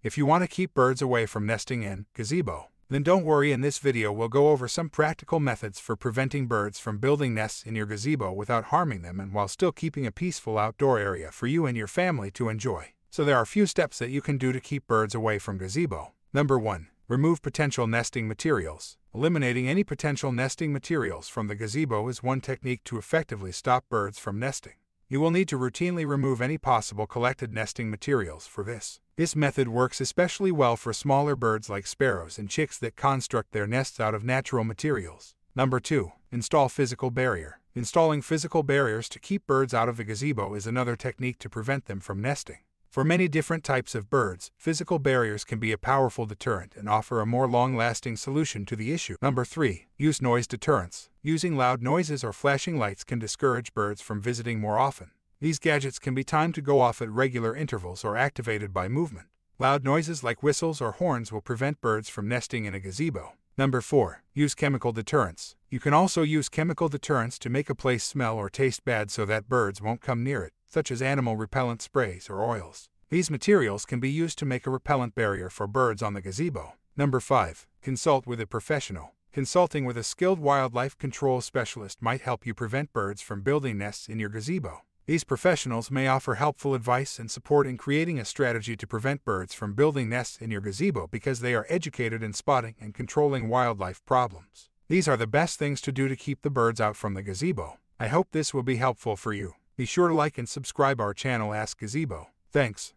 If you want to keep birds away from nesting in gazebo, then don't worry, in this video we'll go over some practical methods for preventing birds from building nests in your gazebo without harming them and while still keeping a peaceful outdoor area for you and your family to enjoy. So there are a few steps that you can do to keep birds away from gazebo. Number 1. Remove potential nesting materials. Eliminating any potential nesting materials from the gazebo is one technique to effectively stop birds from nesting. You will need to routinely remove any possible collected nesting materials for this. This method works especially well for smaller birds like sparrows and chicks that construct their nests out of natural materials. Number 2. Install physical barrier. Installing physical barriers to keep birds out of the gazebo is another technique to prevent them from nesting. For many different types of birds, physical barriers can be a powerful deterrent and offer a more long-lasting solution to the issue. Number 3. Use noise deterrence. Using loud noises or flashing lights can discourage birds from visiting more often. These gadgets can be timed to go off at regular intervals or activated by movement. Loud noises like whistles or horns will prevent birds from nesting in a gazebo. Number 4. Use chemical deterrence. You can also use chemical deterrence to make a place smell or taste bad so that birds won't come near it, such as animal repellent sprays or oils. These materials can be used to make a repellent barrier for birds on the gazebo. Number 5. Consult with a professional. Consulting with a skilled wildlife control specialist might help you prevent birds from building nests in your gazebo. These professionals may offer helpful advice and support in creating a strategy to prevent birds from building nests in your gazebo because they are educated in spotting and controlling wildlife problems. These are the best things to do to keep the birds out from the gazebo. I hope this will be helpful for you. Be sure to like and subscribe our channel Ask Gazebo. Thanks.